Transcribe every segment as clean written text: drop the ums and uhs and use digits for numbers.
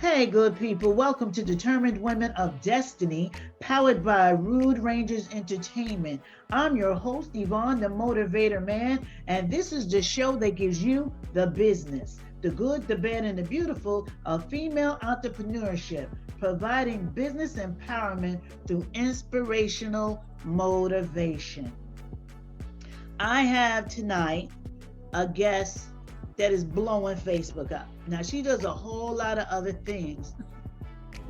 Hey, good people. Welcome to Determined Women of Destiny, powered by Rude Rangers Entertainment. I'm your host, Yvonne, the Motivator Man, and this is the show that gives you the business, the good, the bad, and the beautiful of female entrepreneurship, providing business empowerment through inspirational motivation. I have tonight a guest that is blowing Facebook up. Now, she does a whole lot of other things,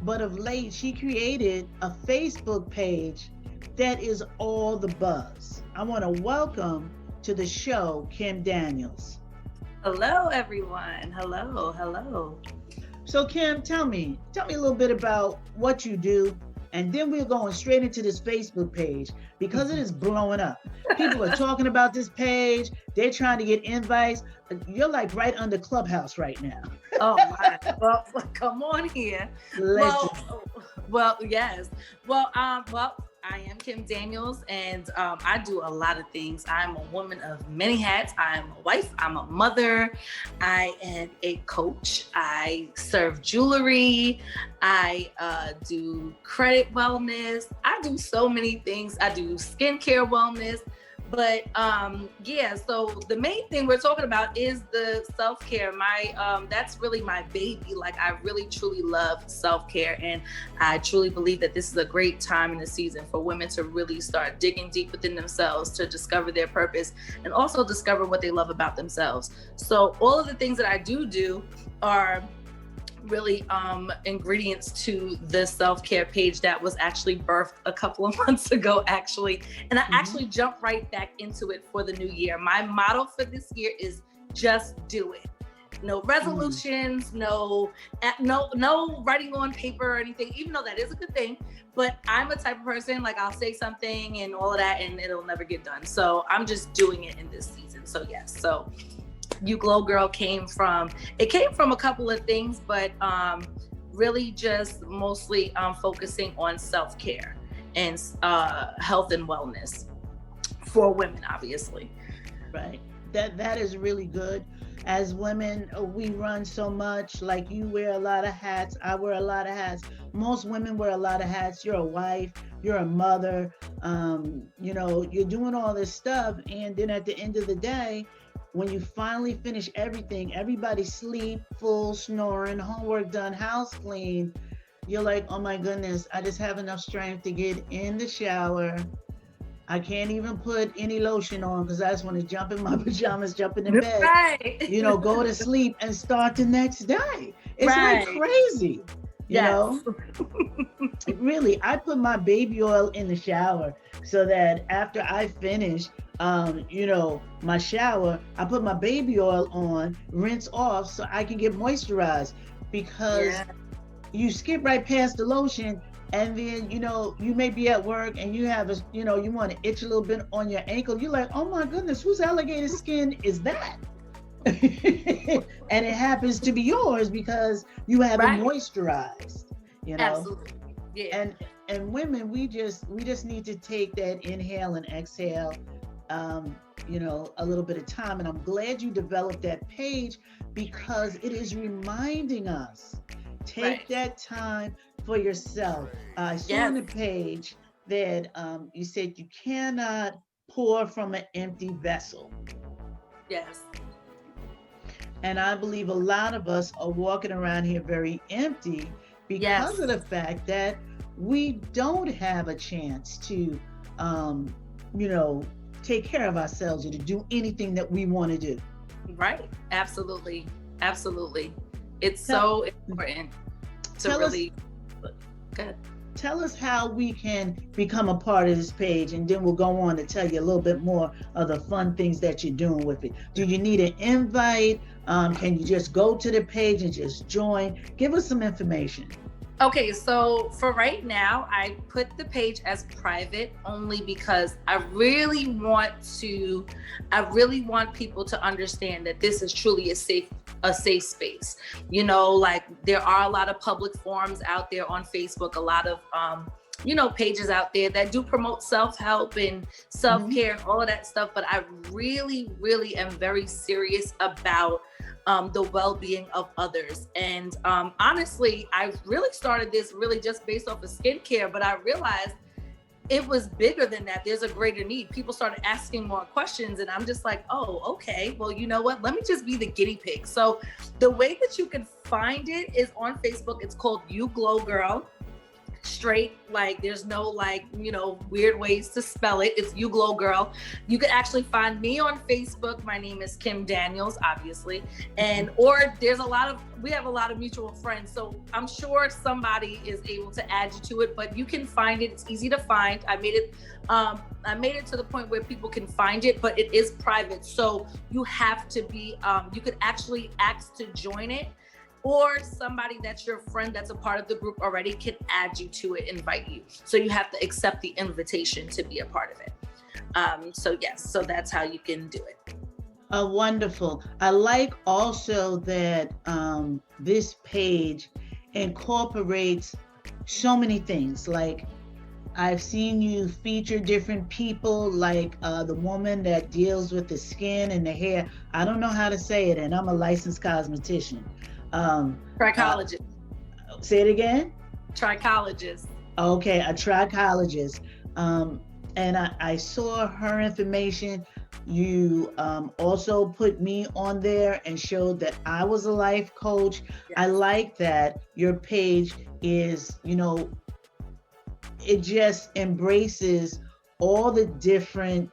but of late, she created a Facebook page that is all the buzz. I want to welcome to the show Kim Daniels. Hello, everyone. Hello. So, Kim, tell me a little bit about what you do, and then we're going straight into this Facebook page because it is blowing up. People are talking about this page. They're trying to get invites. You're like right under Clubhouse right now. Oh my! Well, come on here. Listen. Well, yes. Well, I am Kim Daniels, and I do a lot of things. I'm a woman of many hats. I'm a wife. I'm a mother. I am a coach. I serve jewelry. I do credit wellness. I do so many things. I do skincare wellness. But so the main thing we're talking about is the self-care. That's really my baby. Like, I really truly love self-care, and I truly believe that this is a great time in the season for women to really start digging deep within themselves to discover their purpose and also discover what they love about themselves. So all of the things that I do are really ingredients to the self-care page that was actually birthed a couple of months ago, actually. And I actually jumped right back into it for the new year. My motto for this year is just do it. No resolutions, no writing on paper or anything, even though that is a good thing. But I'm a type of person, like, I'll say something and all of that and it'll never get done. So I'm just doing it in this season. So yes, so You Glow Girl came from a couple of things, but really just mostly focusing on self-care and health and wellness for women, obviously. Right. That is really good. As women, we run so much. Like, you wear a lot of hats. I wear a lot of hats. Most women wear a lot of hats. You're a wife. You're a mother. You're doing all this stuff. And then at the end of the day, when you finally finish everything, everybody sleep, full, snoring, homework done, house clean, you're like, oh my goodness, I just have enough strength to get in the shower. I can't even put any lotion on because I just want to jump in my pajamas, jump in the bed, right. Go to sleep and start the next day. It's like crazy, you know? Really, I put my baby oil in the shower so that after I finish, my shower, I put my baby oil on, rinse off so I can get moisturized, because you skip right past the lotion. And then, you may be at work and you have you want to itch a little bit on your ankle. You're like, oh my goodness, whose alligator skin is that? And it happens to be yours because you haven't moisturized, Absolutely. Yeah. And women, we just need to take that inhale and exhale, a little bit of time. And I'm glad you developed that page because it is reminding us, take that time for yourself. I saw on the page that you said you cannot pour from an empty vessel. Yes. And I believe a lot of us are walking around here very empty because of the fact that we don't have a chance to, take care of ourselves or to do anything that we want to do. Right. Absolutely. It's so important to really... Good. Tell us how we can become a part of this page, and then we'll go on to tell you a little bit more of the fun things that you're doing with it. Do you need an invite? Can you just go to the page and just join? Give us some information. Okay, so for right now, I put the page as private only because I really want people to understand that this is truly a safe space. Like, there are a lot of public forums out there on Facebook, a lot of pages out there that do promote self-help and self-care and all of that stuff. But I really, really am very serious about the well-being of others. And honestly, I really started this really just based off of skincare, but I realized it was bigger than that. There's a greater need. People started asking more questions, and I'm just like, oh, okay, well, you know what? Let me just be the guinea pig. So the way that you can find it is on Facebook. It's called You Glow Girl. Straight, like there's no weird ways to spell it. It's You Glow Girl. You can actually find me on Facebook. My name is Kim Daniels, obviously, or we have a lot of mutual friends, so I'm sure somebody is able to add you to it. But you can find it. It's easy to find. I made it to the point where people can find it, but it is private, so you have to be. You could actually ask to join it, or somebody that's your friend that's a part of the group already can add you to it, invite you. So you have to accept the invitation to be a part of it. So that's how you can do it. Wonderful. I like also that this page incorporates so many things. Like I've seen you feature different people, like the woman that deals with the skin and the hair. I don't know how to say it, and I'm a licensed cosmetician. Trichologist. Say it again? Trichologist. Okay, a trichologist. And I saw her information. You also put me on there and showed that I was a life coach. Yes. I like that your page is, it just embraces all the different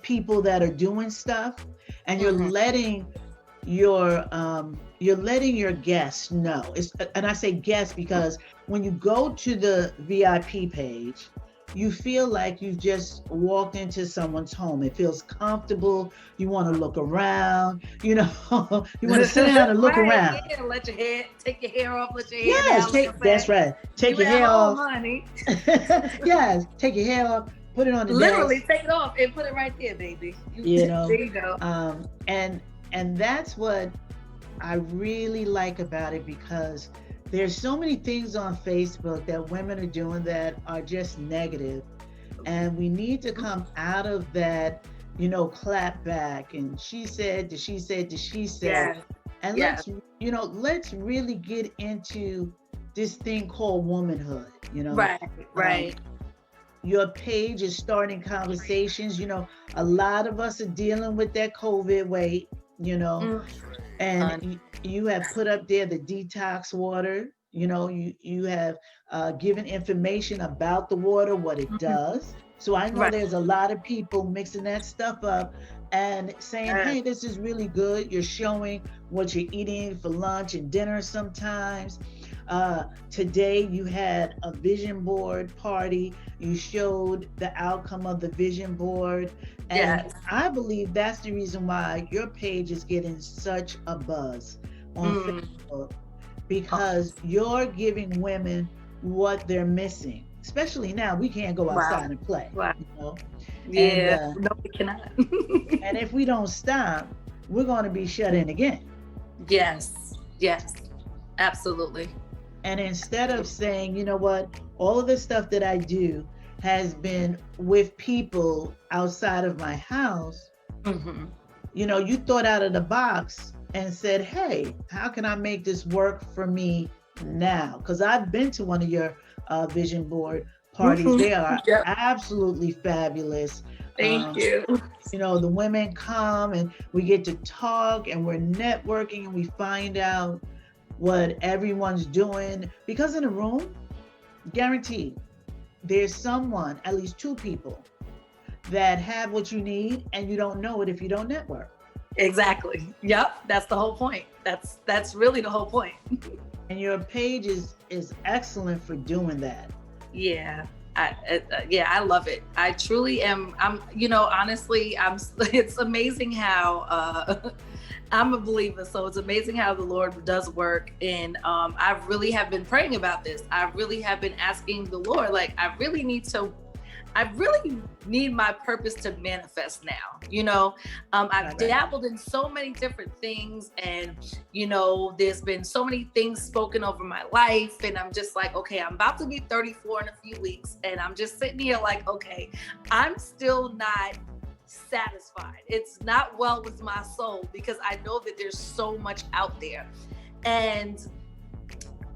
people that are doing stuff, and you're letting your guests know. And I say guests because when you go to the VIP page, you feel like you've just walked into someone's home. It feels comfortable. You want to look around, you want to sit down and look around. Yeah, take your hair off, let your hair down. Yes, that's right. Take your hair off. Money. Yes, take your hair off, put it on the Literally, desk. Take it off and put it right there, baby. There you go. And that's what I really like about it, because there's so many things on Facebook that women are doing that are just negative. And we need to come out of that, clap back and she said. Yes. And let's really get into this thing called womanhood, Right. Your page is starting conversations. A lot of us are dealing with that COVID weight, and you have put up there the detox water. You have given information about the water, what it does. So I know there's a lot of people mixing that stuff up and saying, hey, this is really good. You're showing what you're eating for lunch and dinner sometimes. Today you had a vision board party. You showed the outcome of the vision board. And I believe that's the reason why your page is getting such a buzz on Facebook, because you're giving women what they're missing. Especially now, we can't go outside and play. Yeah, no, we cannot. And if we don't stop, we're going to be shut in again. Yes, absolutely. And instead of saying, all of the stuff that I do has been with people outside of my house, you thought out of the box and said, hey, how can I make this work for me now? Because I've been to one of your vision board parties. They are absolutely fabulous. Thank you. The women come and we get to talk and we're networking and we find out what everyone's doing, because in a room, guaranteed, there's someone, at least two people, that have what you need, and you don't know it if you don't network. Exactly. Yep. That's the whole point. That's really the whole point. And your page is excellent for doing that. Yeah. I love it. I truly am. Honestly, it's amazing how, I'm a believer, so it's amazing how the Lord does work. And I really have been praying about this. I really have been asking the Lord, I really need to I really need my purpose to manifest now. You know, I've dabbled in so many different things, and, you know, there's been so many things spoken over my life. And I'm just like, okay, I'm about to be 34 in a few weeks. And I'm just sitting here like, okay, I'm still not satisfied. It's not well with my soul, because I know that there's so much out there. And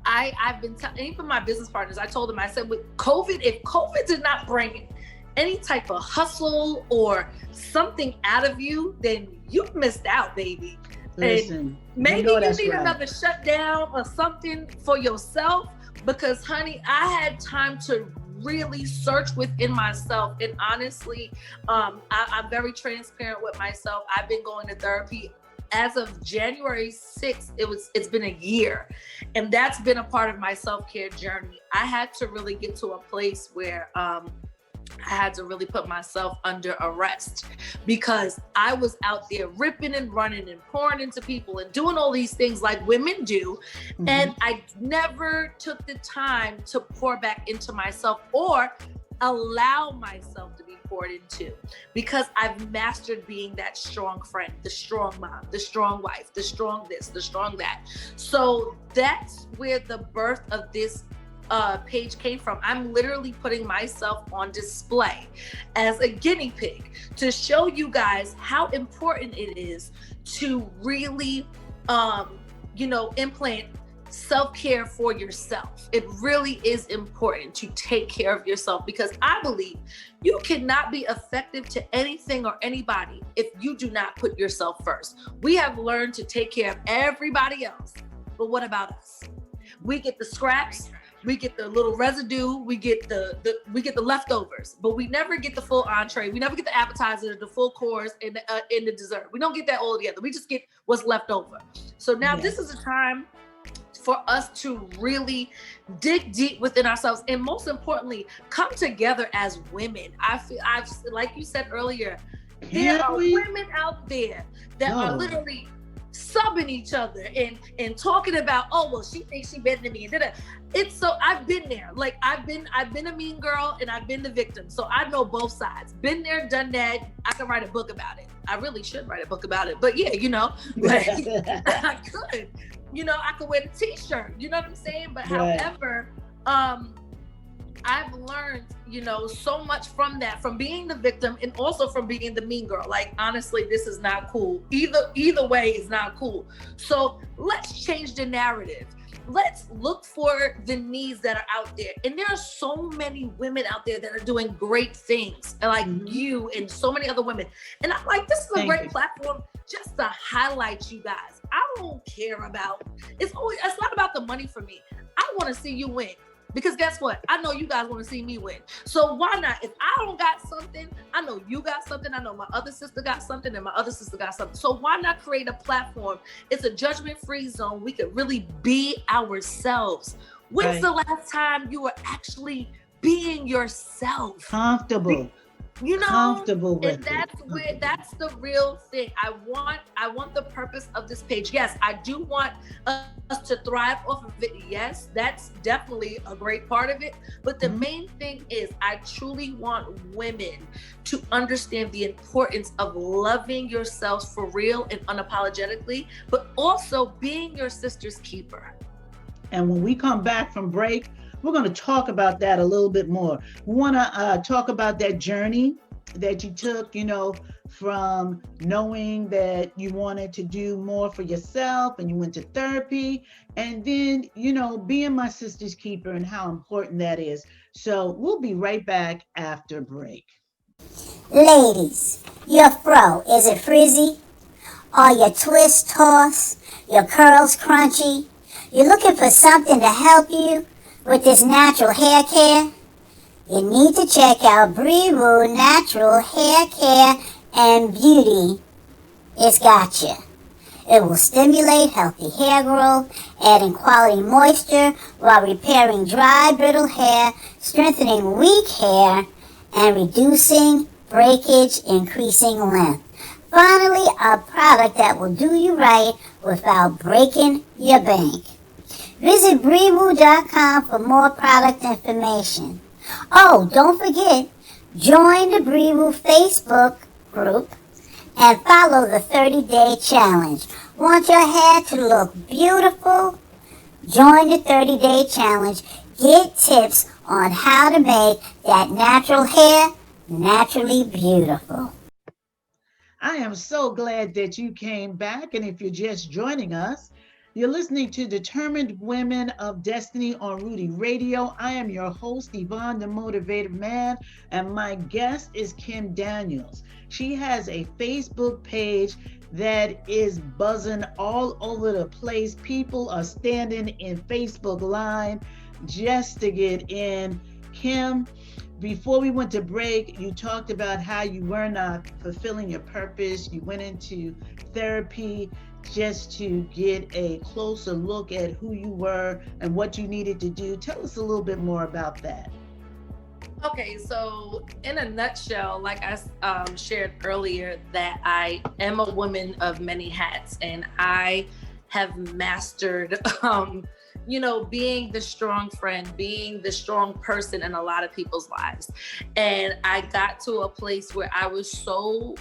I've been telling even my business partners, I told them, I said, with COVID, if COVID did not bring any type of hustle or something out of you, then you missed out, baby. Listen, and maybe you need right. another shutdown or something for yourself, because honey, I had time to really search within myself. And honestly, I'm very transparent with myself. I've been going to therapy as of January 6th. It's been a year, and that's been a part of my self-care journey. I had to really get to a place where I had to really put myself under arrest, because I was out there ripping and running and pouring into people and doing all these things like women do. Mm-hmm. And I never took the time to pour back into myself or allow myself to be poured into, because I've mastered being that strong friend, the strong mom, the strong wife, the strong this, the strong that. So that's where the birth of this page came from. I'm literally putting myself on display as a guinea pig to show you guys how important it is to really, implant self-care for yourself. It really is important to take care of yourself, because I believe you cannot be effective to anything or anybody if you do not put yourself first. We have learned to take care of everybody else, but what about us? We get the scraps, we get the little residue, we get the leftovers, but we never get the full entree. We never get the appetizer, the full course, and the dessert. We don't get that all together. We just get what's left over. So now This is a time for us to really dig deep within ourselves, and most importantly, come together as women. I've like you said earlier, there are women out there that are literally subbing each other and talking about, oh, well, she thinks she better than me. It's so, I've been there. Like I've been a mean girl, and I've been the victim. So I know both sides. Been there, done that. I can write a book about it. I really should write a book about it. But yeah, like, I could. I could wear the t-shirt. You know what I'm saying? But however, I've learned, so much from that, from being the victim and also from being the mean girl. Like, honestly, this is not cool. Either way is not cool. So let's change the narrative. Let's look for the needs that are out there. And there are so many women out there that are doing great things, like you and so many other women. And I'm like, this is a great platform just to highlight you guys. I don't care about, it's not about the money for me. I want to see you win. Because guess what? I know you guys want to see me win. So why not? If I don't got something, I know you got something. I know my other sister got something, and my other sister got something. So why not create a platform? It's a judgment-free zone. We could really be ourselves. When's the last time you were actually being yourself? Comfortable. Comfortable with and that's the real thing. I want the purpose of this page. Yes, I do want us to thrive off of it. Yes, that's definitely a great part of it. But the main thing is, I truly want women to understand the importance of loving yourselves for real and unapologetically, but also being your sister's keeper. And when we come back from break, we're going to talk about that a little bit more. We want to talk about that journey that you took, from knowing that you wanted to do more for yourself, and you went to therapy, and then, being my sister's keeper and how important that is. So we'll be right back after break. Ladies, your fro, is it frizzy? Are your twists toss? Your curls crunchy? You're looking for something to help you with this natural hair care? You need to check out Breeru Natural Hair Care and Beauty. It's got you. It will stimulate healthy hair growth, adding quality moisture while repairing dry, brittle hair, strengthening weak hair, and reducing breakage, increasing length. Finally, a product that will do you right without breaking your bank. Visit Breeru.com for more product information. Oh, don't forget, Join the Brew Facebook group and follow the 30-day challenge. Want your hair to look beautiful? Join the 30-day challenge. Get tips on how to make that natural hair naturally beautiful. I am so glad that you came back. And if you're just joining us, you're listening to Determined Women of Destiny on Rudy Radio. I am your host, Yvonne, the Motivated Man, and my guest is Kim Daniels. She has a Facebook page that is buzzing all over the place. People are standing in Facebook line just to get in. Kim, before we went to break, you talked about how you were not fulfilling your purpose. You went into therapy just to get a closer look at who you were and what you needed to do. Tell us a little bit more about that. Okay, so in a nutshell, like I shared earlier, that I am a woman of many hats, and I have mastered being the strong friend, being the strong person in a lot of people's lives. And I got to a place where I was so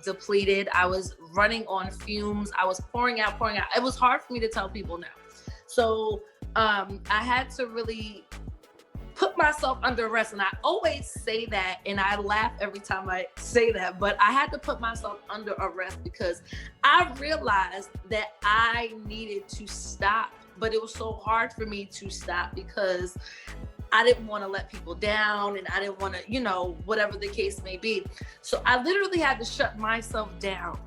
depleted. I was running on fumes. I was pouring out. It was hard for me to tell people no. So I had to really put myself under arrest. And I always say that, and I laugh every time I say that, but I had to put myself under arrest because I realized that I needed to stop. But it was so hard for me to stop because I didn't want to let people down, and I didn't want to, whatever the case may be. So I literally had to shut myself down.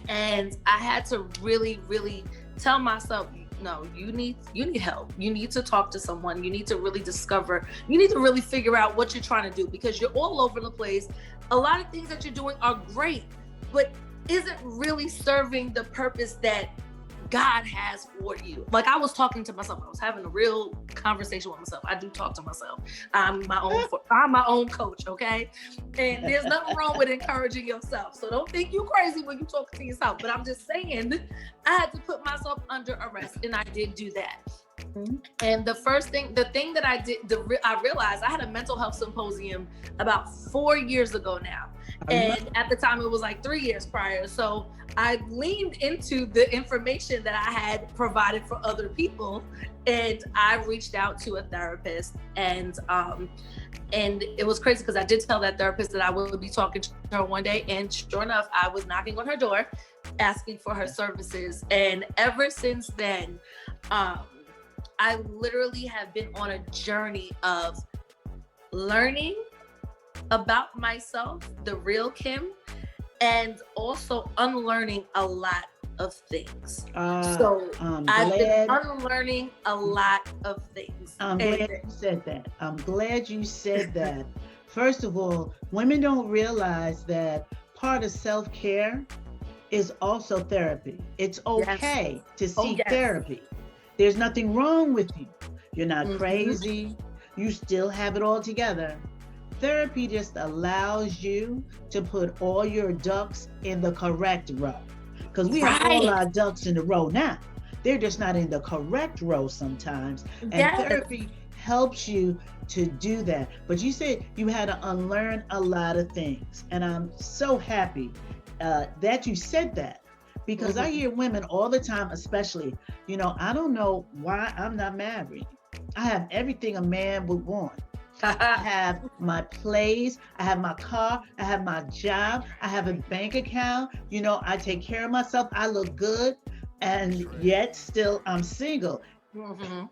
And I had to really, really tell myself, no, you need help. You need to talk to someone. You need to really discover, you need to really figure out what you're trying to do, because you're all over the place. A lot of things that you're doing are great, but isn't really serving the purpose that God has for you. Like, I was talking to myself. I was having a real conversation with myself. I do talk to myself. I'm my own coach, okay? And there's nothing wrong with encouraging yourself. So don't think you're crazy when you talk to yourself. But I'm just saying, I had to put myself under arrest, and I did do that. And the thing that I did, I realized I had a mental health symposium about 4 years ago now. And at the time it was like 3 years prior. So I leaned into the information that I had provided for other people, and I reached out to a therapist, and it was crazy because I did tell that therapist that I would be talking to her one day, and sure enough, I was knocking on her door asking for her services. And ever since then, I literally have been on a journey of learning about myself, the real Kim, and also unlearning a lot of things. So I've been unlearning a lot of things. I'm glad you said that. I'm glad you said that. First of all, women don't realize that part of self-care is also therapy. It's okay to seek therapy. There's nothing wrong with you. You're not crazy. You still have it all together. Therapy just allows you to put all your ducks in the correct row. Because we have all our ducks in the row now. They're just not in the correct row sometimes. And therapy helps you to do that. But you said you had to unlearn a lot of things. And I'm so happy that you said that. Because I hear women all the time, especially, I don't know why I'm not married. I have everything a man would want. I have my place, I have my car, I have my job, I have a bank account, I take care of myself, I look good, and yet still I'm single.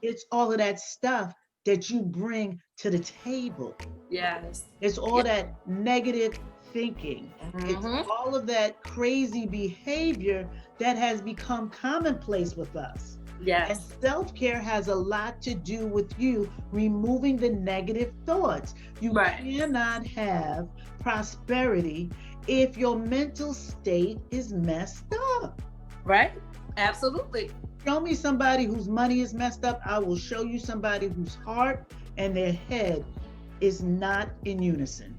It's all of that stuff that you bring to the table. Yes. It's all that negative thinking. It's all of that crazy behavior that has become commonplace with us. Yes. And self-care has a lot to do with you removing the negative thoughts. You cannot have prosperity if your mental state is messed up. Right? Absolutely. Show me somebody whose money is messed up. I will show you somebody whose heart and their head is not in unison.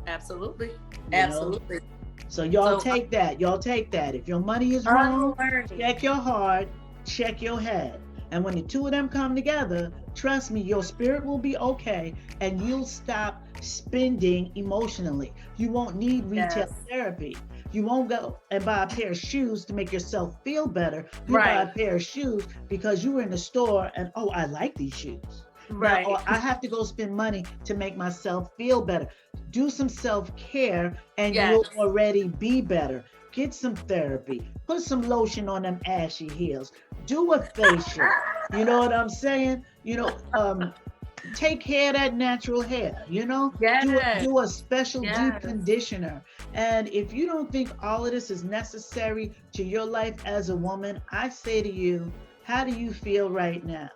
Absolutely. Absolutely. So y'all take that. Y'all take that. If your money is wrong, check your heart, check your head. And when the two of them come together, trust me, your spirit will be okay and you'll stop spending emotionally. You won't need retail Yes. therapy. You won't go and buy a pair of shoes to make yourself feel better. You buy a Right. pair of shoes because you were in the store and, oh, I like these shoes. Now, Right. or I have to go spend money to make myself feel better. Do some self-care and Yes. you'll already be better. Get some therapy. Put some lotion on them ashy heels. Do a facial. You know what I'm saying? Take care of that natural hair, Yes. do a special deep Yes. conditioner. And if you don't think all of this is necessary to your life as a woman, I say to you, how do you feel right now?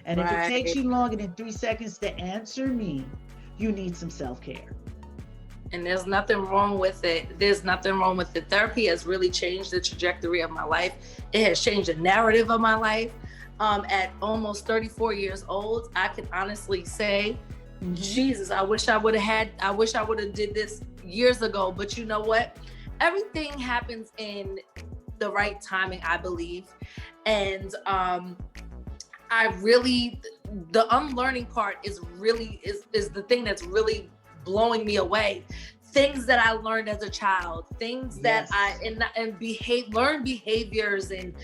And if it takes Right. you longer than 3 seconds to answer me, you need some self-care. And there's nothing wrong with it. There's nothing wrong with it. Therapy has really changed the trajectory of my life. It has changed the narrative of my life. At almost 34 years old, I can honestly say, Jesus, I wish I would have did this years ago. But you know what? Everything happens in the right timing, I believe. And the unlearning part is the thing that's really blowing me away. Things that I learned as a child, things that Yes. learned behaviors, and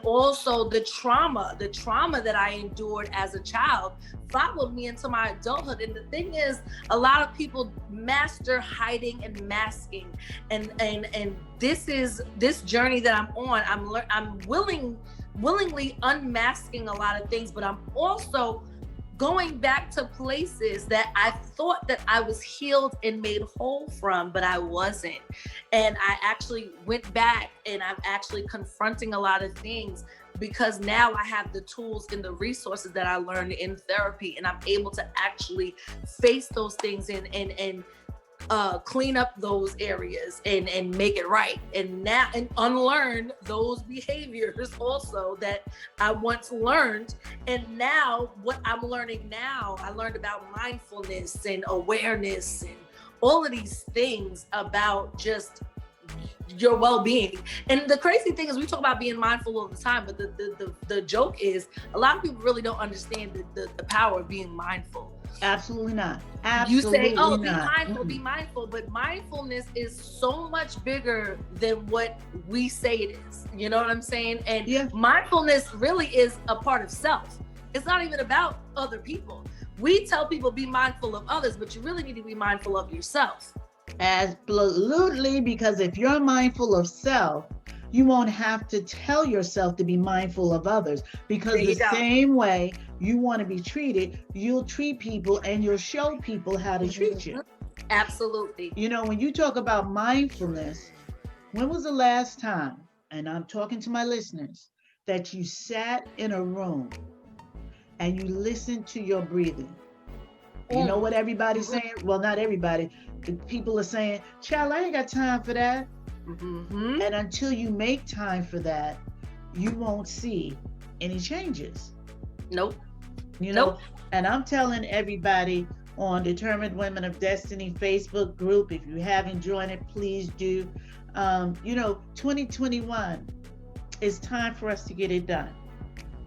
also the trauma that I endured as a child followed me into my adulthood. And the thing is, a lot of people master hiding and masking, and this journey that I'm on, I'm willingly unmasking a lot of things, but I'm also going back to places that I thought that I was healed and made whole from, but I wasn't. And I actually went back and I'm actually confronting a lot of things because now I have the tools and the resources that I learned in therapy, and I'm able to actually face those things and clean up those areas and make it right, and unlearn those behaviors also that I once learned. And now what I'm learning now, I learned about mindfulness and awareness and all of these things about just your well-being. And the crazy thing is, we talk about being mindful all the time, but the joke is a lot of people really don't understand the power of being mindful. Absolutely not. You say, oh, Absolutely not. be mindful, but mindfulness is so much bigger than what we say it is. You know what I'm saying? And Yeah. mindfulness really is a part of self. It's not even about other people. We tell people be mindful of others, but you really need to be mindful of yourself. Absolutely, because if you're mindful of self, you won't have to tell yourself to be mindful of others, because There you the go. same way you want to be treated, you'll treat people and you'll show people how to treat you. Absolutely. When you talk about mindfulness, when was the last time, and I'm talking to my listeners, that you sat in a room and you listened to your breathing? You know what everybody's saying? Well, not everybody. The people are saying, child, I ain't got time for that. Mm-hmm. And until you make time for that, you won't see any changes. Nope. Nope. And I'm telling everybody on Determined Women of Destiny Facebook group, if you haven't joined it, please do. 2021, it's time for us to get it done.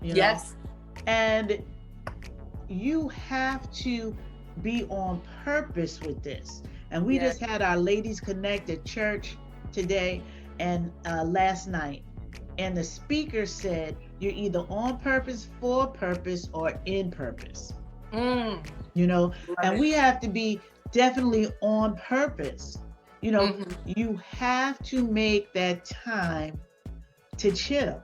Yes. And you have to be on purpose with this. And we just had our Ladies Connect at church today and last night. And the speaker said, you're either on purpose, for purpose, or in purpose. And we have to be definitely on purpose. You have to make that time to chill.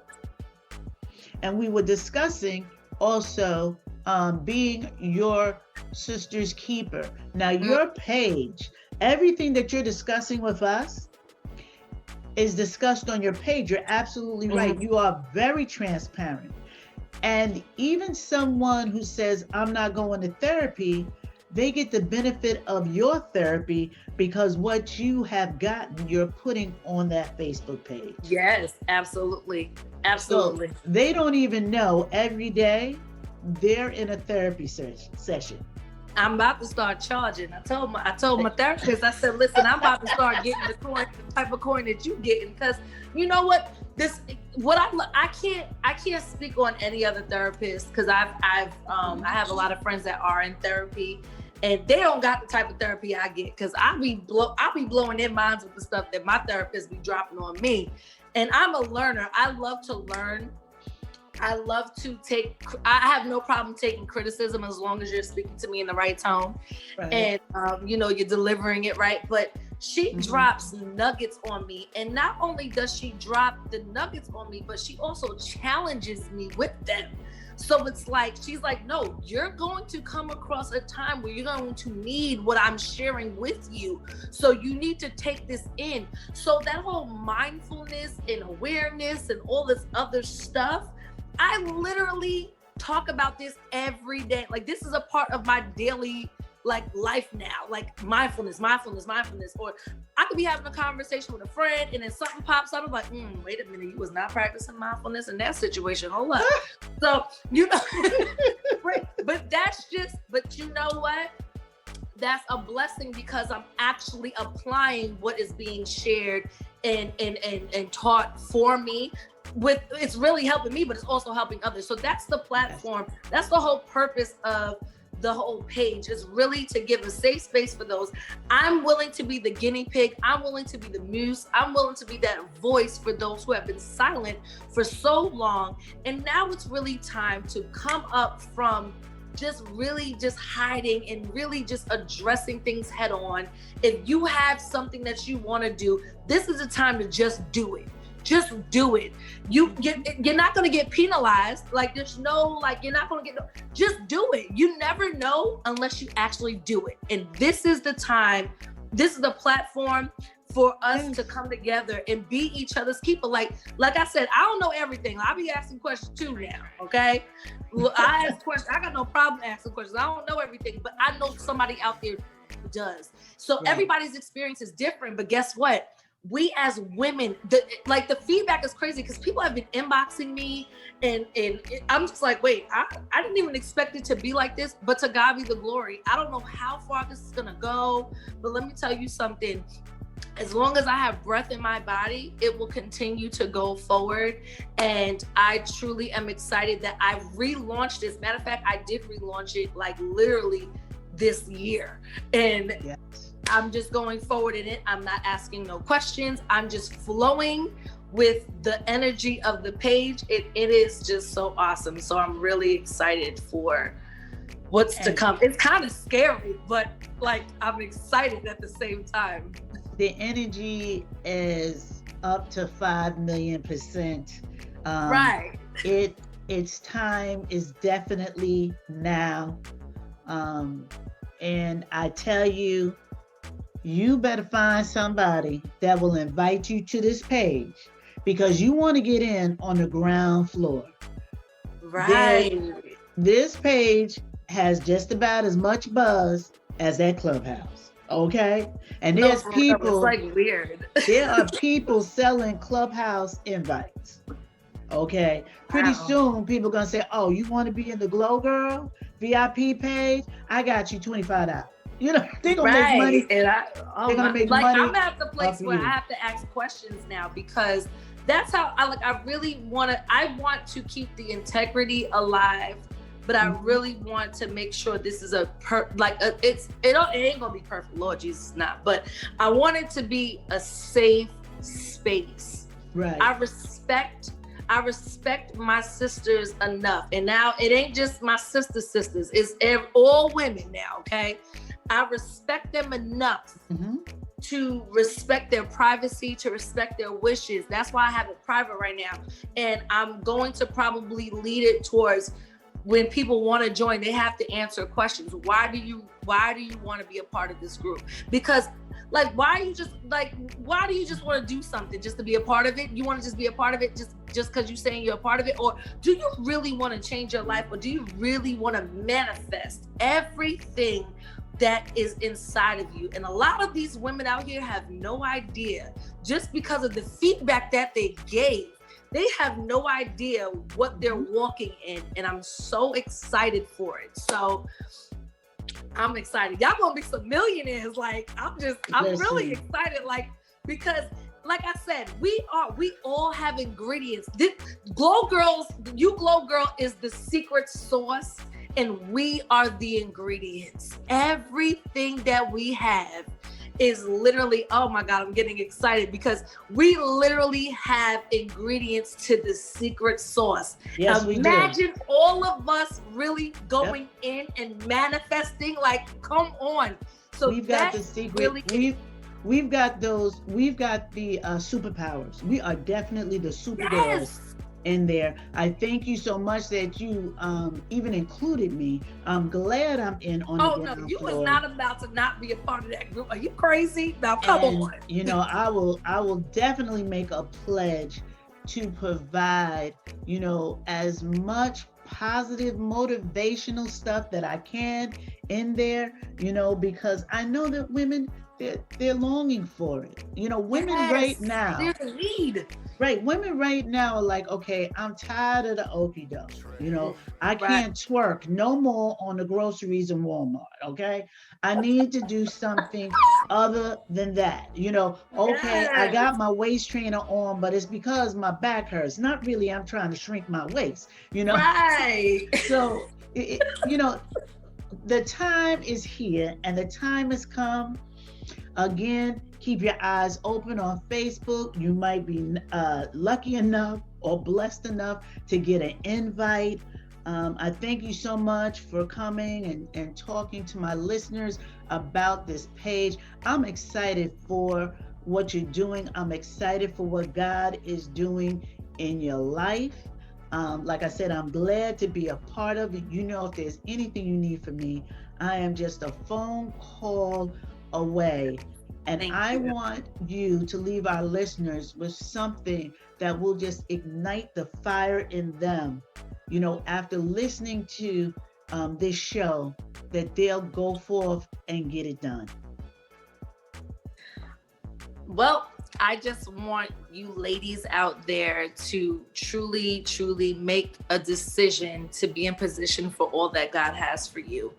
And we were discussing also being your sister's keeper. Now, your page, everything that you're discussing with us is discussed on your page. You're absolutely right. You are very transparent. And even someone who says, I'm not going to therapy, they get the benefit of your therapy because what you have gotten, you're putting on that Facebook page. Yes, absolutely. Absolutely. So they don't even know every day they're in a therapy session. I'm about to start charging. I told my therapist, I said, listen, I'm about to start getting the type of coin that you getting, because you know what? I can't speak on any other therapist, because I have a lot of friends that are in therapy, and they don't got the type of therapy I get, because I'll be blowing their minds with the stuff that my therapist be dropping on me. And I'm a learner. I love to learn. I have no problem taking criticism as long as you're speaking to me in the right tone, right. And you're delivering it right. But she drops nuggets on me, and not only does she drop the nuggets on me, but she also challenges me with them. So it's like, she's like, no, you're going to come across a time where you're going to need what I'm sharing with you. So you need to take this in. So that whole mindfulness and awareness and all this other stuff, I literally talk about this every day. Like, this is a part of my daily life now, like mindfulness. Or I could be having a conversation with a friend, and then something pops up. I'm like, wait a minute, you was not practicing mindfulness in that situation. Hold up. So, but you know what? That's a blessing, because I'm actually applying what is being shared and taught for me. It's really helping me, but it's also helping others. So that's the platform. That's the whole purpose of the whole page, is really to give a safe space for those. I'm willing to be the guinea pig. I'm willing to be the muse. I'm willing to be that voice for those who have been silent for so long. And now it's really time to come up from just hiding and really just addressing things head on. If you have something that you want to do, this is the time to just do it. Just do it. You're not going to get penalized. There's no, you're not going to get, just do it. You never know unless you actually do it. And this is the time, this is the platform for us to come together and be each other's keeper. Like I said, I don't know everything. I'll be asking questions too now, okay? I ask questions. I got no problem asking questions. I don't know everything, but I know somebody out there who does. So everybody's experience is different, but guess what? We as women, the feedback is crazy, because people have been inboxing me, and I'm just like, wait, I didn't even expect it to be like this, but to God be the glory. I don't know how far this is gonna go, but let me tell you something. As long as I have breath in my body, it will continue to go forward. And I truly am excited that I relaunched this. Matter of fact, I did relaunch it literally this year. And yes. I'm just going forward in it. I'm not asking no questions. I'm just flowing with the energy of the page. It is just so awesome. So I'm really excited for what's to come. It's kind of scary, but I'm excited at the same time. The energy is up to 5 million%. Right. Its time is definitely now. And I tell you, you better find somebody that will invite you to this page, because you want to get in on the ground floor. Right. This page has just about as much buzz as that Clubhouse. Okay? And there's people, it's weird. There are people selling Clubhouse invites. Okay? Pretty soon people are going to say, oh, you want to be in the Glow Girl VIP page? I got you $25. They're going to make money. And they're going to make money. I'm at the place where I have to ask questions now, because that's how I really want to keep the integrity alive, but I really want to make sure this is it ain't gonna be perfect, Lord Jesus, it's not, but I want it to be a safe space. Right. I respect my sisters enough, and now it ain't just my sisters, it's all women now, okay? I respect them enough to respect their privacy, to respect their wishes. That's why I have it private right now. And I'm going to probably lead it towards, when people want to join, they have to answer questions. Why do you want to be a part of this group? Because why do you just want to do something just to be a part of it? You want to just be a part of it just because you're saying you're a part of it? Or do you really want to change your life? Or do you really want to manifest everything that is inside of you? And a lot of these women out here have no idea, just because of the feedback that they gave. They have no idea what they're walking in, and I'm so excited for it. So I'm excited. Y'all gonna be some millionaires. Like, I'm really Listen. excited. Like, because like I said, we all have ingredients. This Glow Girls, you Glow Girl is the secret sauce, and we are the ingredients. Everything that we have is literally, oh my God, I'm getting excited because we literally have ingredients to the secret sauce. Yes, we do. Imagine all of us really going in and manifesting, like, come on. So We've got the secret. Really We've got the superpowers. We are definitely the supergirls in there. I thank you so much that you even included me. I'm glad I'm in on Oh the no, ground you floor. was not about to not be a part of that group. Are you crazy? Now come on. You know, I will definitely make a pledge to provide, you know, as much positive motivational stuff that I can in there, you know, because I know that women, they're longing for it. You know, women right now, there's a need. right, women right now are like, okay, I'm tired of the okie doke. You know, I can't twerk no more on the groceries in Walmart. Okay, I need to do something other than that. You know, okay, I got my waist trainer on, but it's because my back hurts. Not really, I'm trying to shrink my waist. You know, Right. so you know, the time is here and the time has come. Again, keep your eyes open on Facebook. You might be lucky enough or blessed enough to get an invite. I thank you so much for coming and talking to my listeners about this page. I'm excited for what you're doing. I'm excited for what God is doing in your life. Like I said, I'm glad to be a part of it. You know, if there's anything you need from me, I am just a phone call away. And I want you to leave our listeners with something that will just ignite the fire in them. You know, after listening to this show, that they'll go forth and get it done. Well, I just want you ladies out there to truly, truly make a decision to be in position for all that God has for you.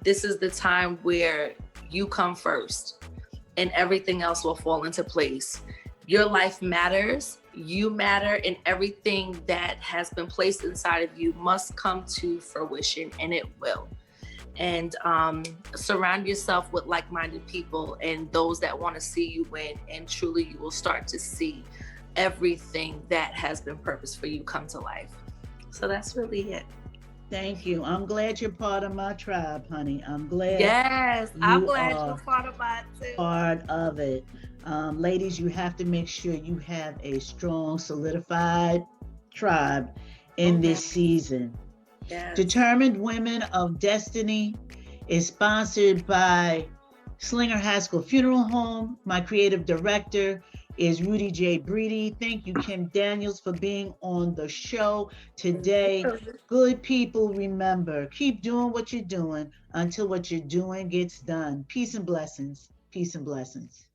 This is the time where you come first and everything else will fall into place. Your life matters, you matter, and everything that has been placed inside of you must come to fruition, and it will. And surround yourself with like-minded people and those that want to see you win, and truly you will start to see everything that has been purposed for you come to life. So that's really it. Thank you. I'm glad you're part of my tribe, honey. I'm glad. Yes, I'm glad you're part of mine too. Part of it. Ladies, you have to make sure you have a strong, solidified tribe in this season. Yes. Determined Women of Destiny is sponsored by Slinger Haskell Funeral Home. My creative director is Rudy J. Breedy. Thank you, Kim Daniels, for being on the show today. Good people, remember, keep doing what you're doing until what you're doing gets done. Peace and blessings. Peace and blessings.